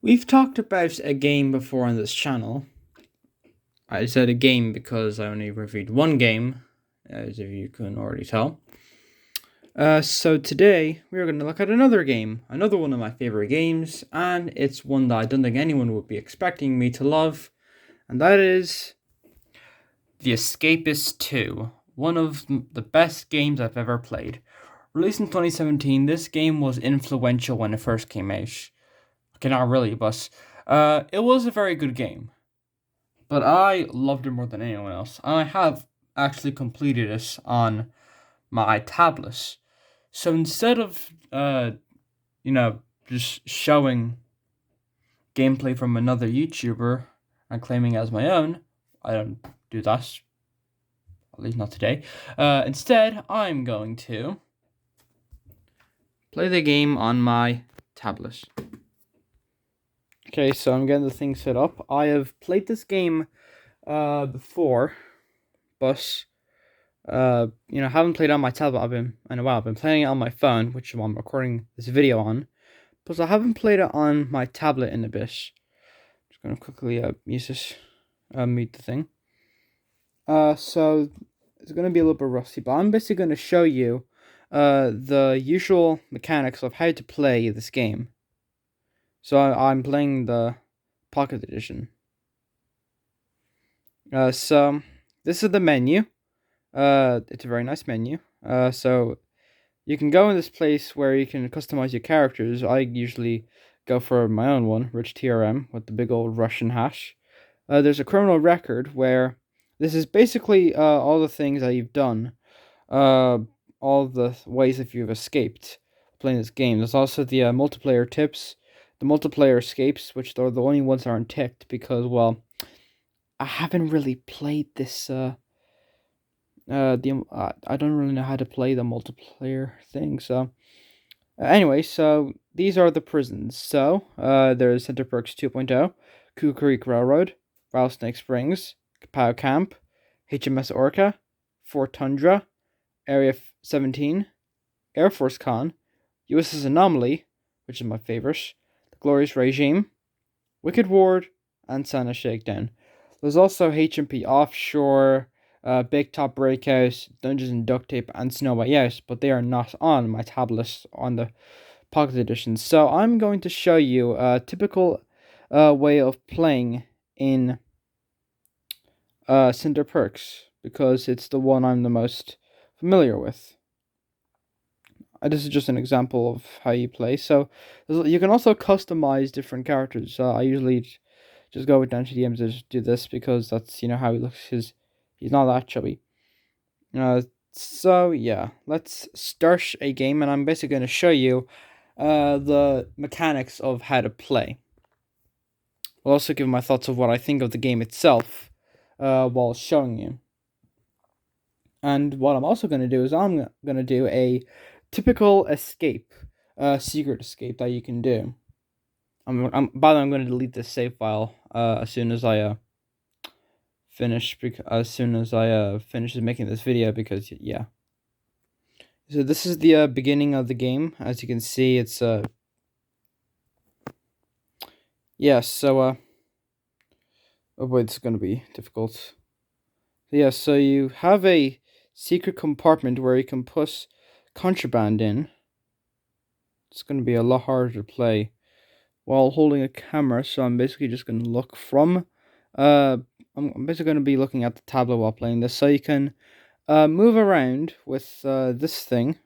We've talked about a game before on this channel. I said a game because I only reviewed one game, as if you can already tell. So today we are going to look at another game, another one of my favorite games, and it's one that I don't think anyone would be expecting me to love, and that is The Escapists 2, one of the best games I've ever played. Released in 2017, this game was influential when it first came out. Okay, not really, but it was a very good game. But I loved it more than anyone else. I have actually completed it on my tablet. So instead of just showing gameplay from another YouTuber and claiming it as my own, I don't do that. At least not today. Instead, I'm going to play the game on my tablet. Okay, so I'm getting the thing set up. I have played this game before, but haven't played on my tablet in a while. I've been playing it on my phone, which I'm recording this video on, but I haven't played it on my tablet in a bit. Just gonna quickly use this, mute the thing. So it's gonna be a little bit rusty, but I'm basically gonna show you the usual mechanics of how to play this game. So I'm playing the Pocket Edition. So this is the menu. It's a very nice menu. So you can go in this place where you can customize your characters. I usually go for my own one, RichTRM, with the big old Russian hash. There's a criminal record where this is basically all the things that you've done, all the ways that you've escaped playing this game. There's also the multiplayer tips, the multiplayer escapes, which are the only ones that aren't ticked because, well, I haven't really played this. I don't really know how to play the multiplayer thing. So anyway, so these are the prisons. So there's Center Perks 2.0, Coup Creek Railroad, Rattlesnake Springs, Kapow Camp, HMS Orca, Fort Tundra, Area 17, Air Force Con, USS Anomaly, which is my favorite, the Glorious Regime, Wicked Ward, and Santa Shakedown. There's also HMP Offshore, Big Top Breakout, Dungeons and Duct Tape, and Snow White Out, but they are not on my tablet on the Pocket Edition. So I'm going to show you a typical way of playing in Cinder Perks because it's the one I'm the most familiar with. This is just an example of how you play. So you can also customize different characters. I usually just go down to the end to just do this because that's how he looks. He's not that chubby. So yeah, let's start a game, and I'm basically going to show you the mechanics of how to play. I'll also give my thoughts of what I think of the game itself while showing you. And what I'm also going to do is I'm going to do a typical escape, secret escape that you can do. By the way, I'm going to delete this save file as soon as I finish making this video because yeah. So this is the beginning of the game. As you can see, it's yeah. So oh boy, it's going to be difficult. Yeah, so you have a secret compartment where you can put contraband in. It's going to be a lot harder to play while holding a camera, so I'm basically just going to look from I'm basically going to be looking at the tablet while playing this, so you can move around with this thing.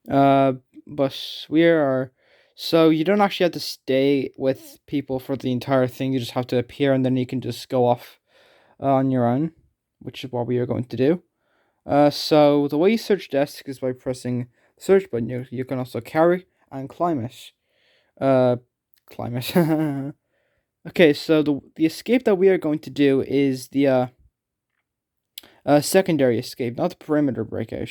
But we are so you don't actually have to stay with people for the entire thing. You just have to appear, and then you can just go off on your own, which is what we are going to do. So the way you search desk is by pressing the search button. You can also carry and climb it. Climb it. Okay, so the escape that we are going to do is the secondary escape, not the perimeter breakout.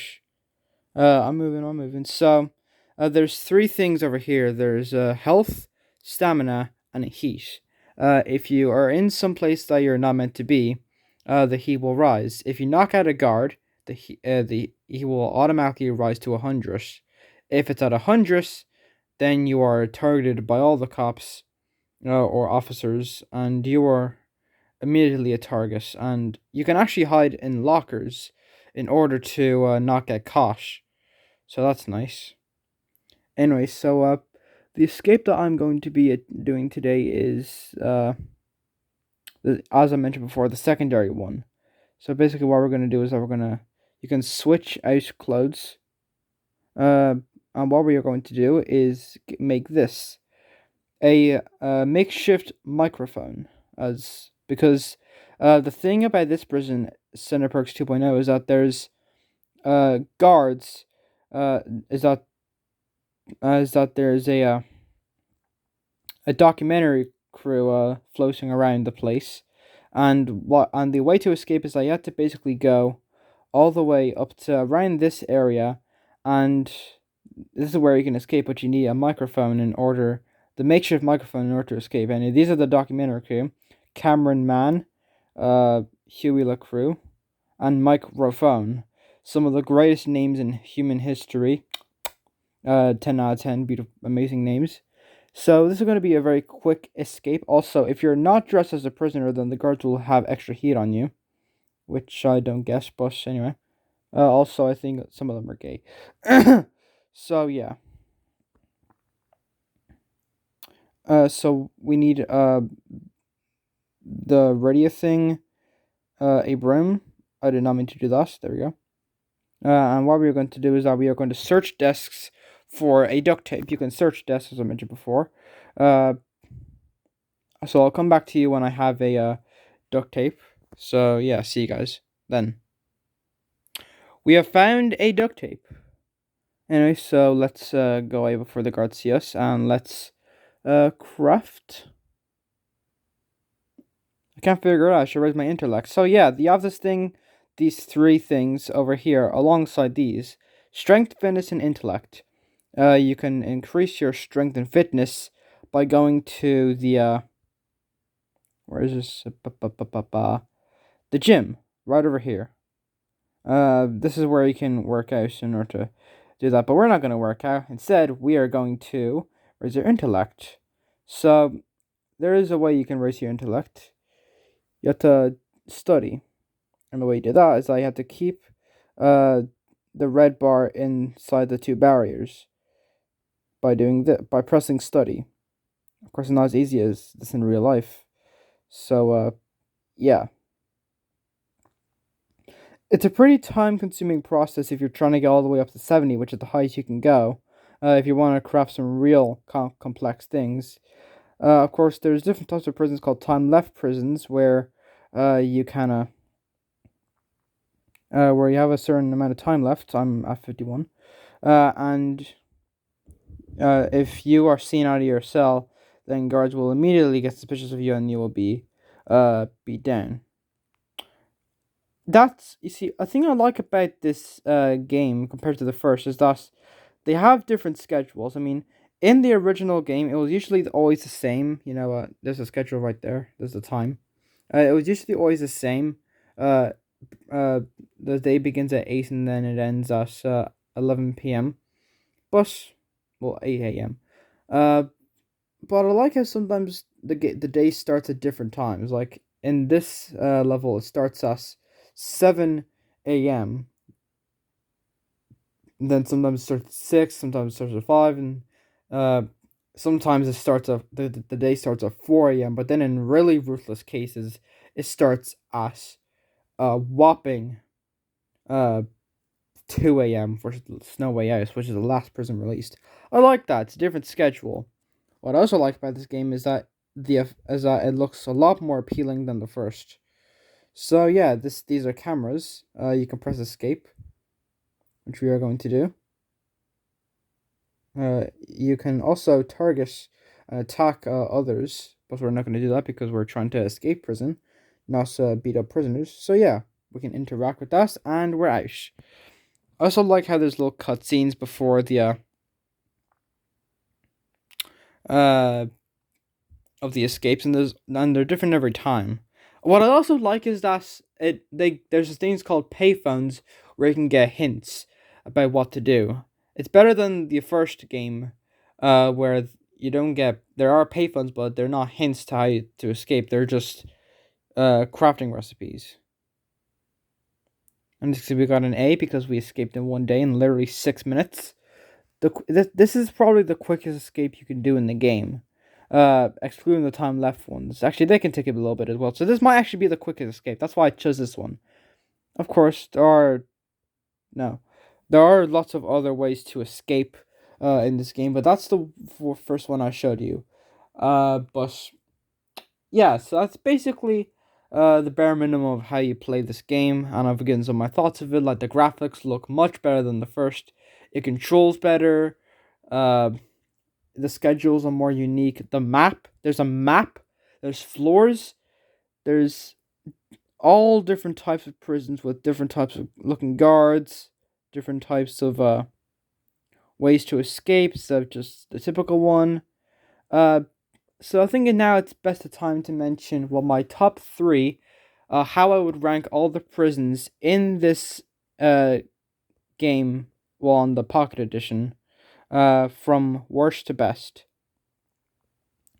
I'm moving. So there's three things over here. There's health, stamina, and heat. If you are in some place that you're not meant to be, the heat will rise. If you knock out a guard, the heat will automatically rise to 100. If it's at 100, then you are targeted by all the cops or officers, and you are immediately a target. And you can actually hide in lockers in order to not get caught. So that's nice. Anyway, so the escape that I'm going to be doing today is as I mentioned before, the secondary one. So basically, what we're gonna do is that you can switch out clothes. Uh, and what we are going to do is make this a makeshift microphone, as because the thing about this prison Center Perks 2.0 is that there's guards, uh, is that there's a documentary crew floating around the place, and the way to escape is that you have to basically go all the way up to around this area, and this is where you can escape. But you need a microphone in order, the makeshift microphone in order to escape. And these are the documentary crew: Cameron Mann, Huey LaCrew, and Mike Rofone. Some of the greatest names in human history. 10 out of 10, beautiful, amazing names. So this is going to be a very quick escape. Also, if you're not dressed as a prisoner, then the guards will have extra heat on you, which I don't guess, but anyway. Also, I think some of them are gay. So yeah. So we need the radio thing, a broom. I did not mean to do that. There we go. And what we are going to do is that we are going to search desks for a duct tape. You can search desks, as I mentioned before. So I'll come back to you when I have a duct tape. So yeah, see you guys then. We have found a duct tape. Anyway, so let's go away before the guards see us, and let's craft. I can't figure it out. I should raise my intellect. So yeah, you have this thing, these three things over here alongside these: strength, fitness, and intellect. You can increase your strength and fitness by going to the where is this? The gym right over here. This is where you can work out in order to do that. But we're not going to work out. Instead, we are going to raise your intellect. So there is a way you can raise your intellect. You have to study, and the way you do that is that you have to keep the red bar inside the two barriers by by pressing study. Of course, it's not as easy as this in real life. So yeah. It's a pretty time-consuming process if you're trying to get all the way up to 70, which is the highest you can go. If you want to craft some real complex things. Of course, there's different types of prisons called time-left prisons, where you kind of where you have a certain amount of time left. I'm at 51, and if you are seen out of your cell, then guards will immediately get suspicious of you, and you will be down. That's, you see, a thing I like about this game compared to the first is that they have different schedules. I mean, in the original game, it was usually always the same. You know, there's a schedule right there. There's the time. It was usually always the same. Uh, the day begins at 8 and then it ends at 11 p.m. But, well, 8 a.m. But I like how sometimes the day starts at different times. Like in this level, it starts at 7 a.m. And then sometimes it starts at 6, sometimes it starts at 5, and sometimes it starts at the day starts at 4 a.m. But then in really ruthless cases, it starts at whopping 2 a.m. for Snow Way Out, which is the last prison released. I like that. It's a different schedule. What I also like about this game is that it looks a lot more appealing than the first. So yeah, these are cameras. You can press escape, which we are going to do. You can also target and attack others, but we're not going to do that because we're trying to escape prison, not beat up prisoners. So yeah, we can interact with that, and we're out. I also like how there's little cutscenes before the of the escapes, and they're different every time. What I also like is that there's things called payphones where you can get hints about what to do. It's better than the first game, where you don't get, there are payphones, but they're not hints to how to escape. They're just crafting recipes. And we got an A because we escaped in one day in literally 6 minutes. This is probably the quickest escape you can do in the game, excluding the time left ones. Actually, they can take a little bit as well. So this might actually be the quickest escape. That's why I chose this one. Of course, no, there are lots of other ways to escape in this game, but that's the first one I showed you. But yeah, so that's basically the bare minimum of how you play this game, and I've given some of my thoughts of it. Like, the graphics look much better than the first. It controls better. Uh, the schedules are more unique. The map, there's a map. There's floors. There's all different types of prisons with different types of looking guards, different types of ways to escape instead of just the typical one. Uh, so I think now it's best of time to mention, well, my top three, how I would rank all the prisons in this game, well, on the Pocket Edition, from worst to best.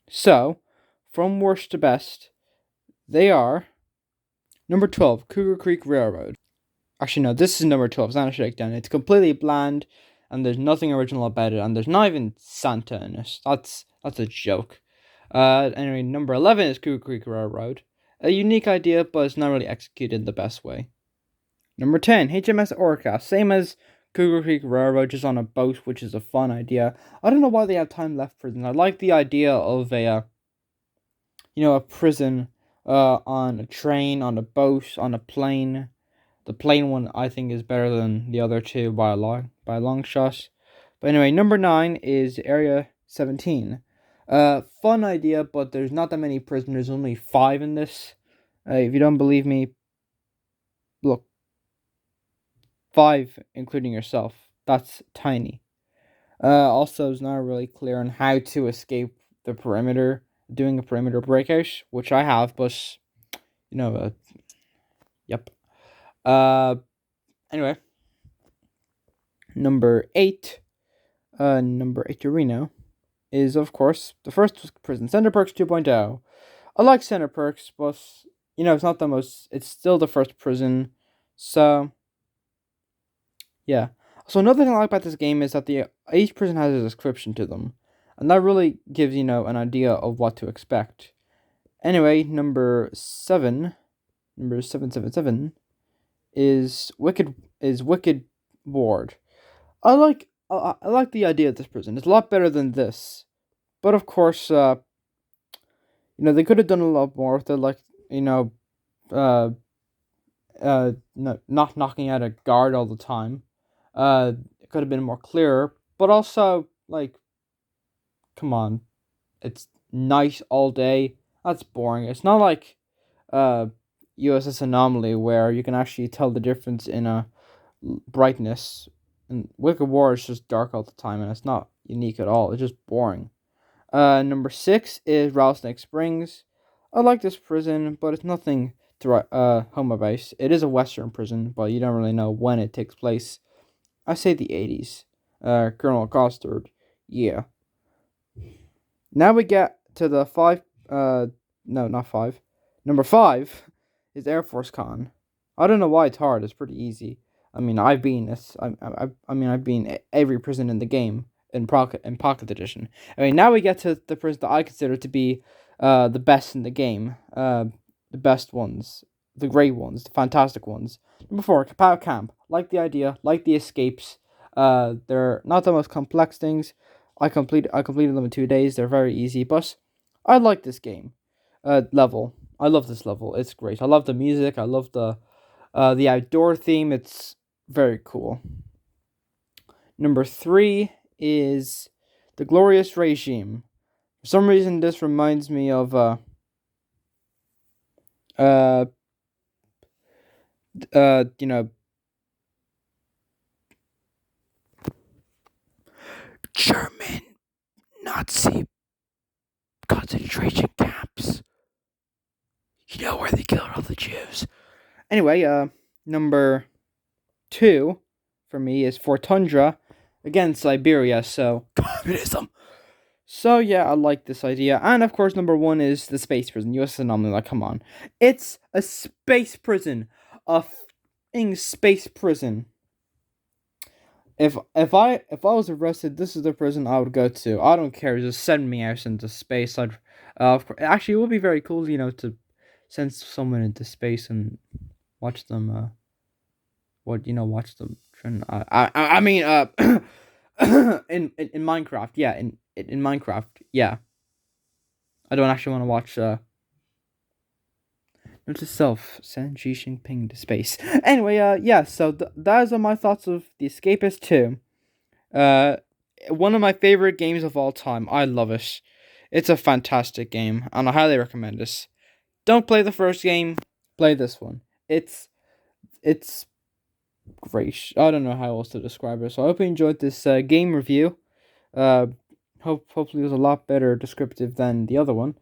So, from worst to best, they are number 12, Cougar Creek Railroad. Actually, no, this is number 12. It's not a shakedown. It's completely bland, and there's nothing original about it, and there's not even Santa in it. That's a joke. Anyway, number 11 is Cougar Creek Railroad. A unique idea, but it's not really executed the best way. Number 10, HMS Orca. Same as Cougar Creek Railroad, just on a boat, which is a fun idea. I don't know why they have time left prison. I like the idea of a prison on a train, on a boat, on a plane. The plane one, I think, is better than the other two by a long shot. But anyway, number 9 is Area 17. Fun idea, but there's not that many prisoners. Only 5 in this. If you don't believe me, look. 5, including yourself. That's tiny. Also, it's not really clear on how to escape the perimeter. Doing a perimeter breakout, which I have, but yep. Anyway, number 8, Reno, is of course the first prison, Center Perks 2.0. I like Center Perks, but it's not the most. It's still the first prison, so yeah. So another thing I like about this game is that each prison has a description to them, and that really gives an idea of what to expect. Anyway, number 777 is Wicked Ward. I like the idea of this prison. It's a lot better than this, but of course, they could have done a lot more with it, like not knocking out a guard all the time. It could have been more clearer, but also, like, come on, it's night all day. That's boring. It's not like USS Anomaly, where you can actually tell the difference in a brightness. And Wicked War is just dark all the time, and it's not unique at all. It's just boring. Number 6 is Rattlesnake Springs. I like this prison, but it's nothing to home about. It is a Western prison, but you don't really know when it takes place. I say the 80s. Colonel Costard. Yeah. Now we get to the 5. No, not 5. Number 5 is Air Force Con. I don't know why it's hard. It's pretty easy. I mean, I've been this. I've been every prison in the game in Pocket Edition. I mean, now we get to the prison that I consider to be the best in the game. The best ones, the great ones, the fantastic ones. Number 4, Kapow Camp. Like the idea, like the escapes. They're not the most complex things. I completed them in 2 days. They're very easy, but I like this game. Level. I love this level. It's great. I love the music. I love the outdoor theme. It's very cool. Number 3 is The Glorious Regime. For some reason, this reminds me of German Nazi concentration camps. Where they killed all the Jews. Anyway, number 2 for me is For Tundra. Again, Siberia, so communism. So yeah, I like this idea. And of course, number one is the space prison. US Anomaly, like, come on. It's a space prison. A f***ing space prison. If I was arrested, this is the prison I would go to. I don't care. Just send me out into space. Actually, it would be very cool, to send someone into space and watch them. Watch them. I mean, in Minecraft, yeah, in Minecraft, yeah. I don't actually want to watch. Note to self: send Xi Jinping to space. Anyway, yeah. So those are my thoughts of the Escapist 2. Uh, One of my favorite games of all time. I love it. It's a fantastic game, and I highly recommend this. Don't play the first game. Play this one. It's great. I don't know how else to describe it. So I hope you enjoyed this game review. Uh, hopefully it was a lot better descriptive than the other one.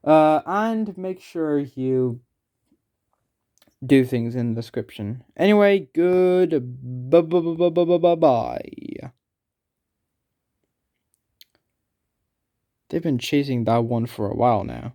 And make sure you do things in the description. Anyway, good bye. They've been chasing that one for a while now.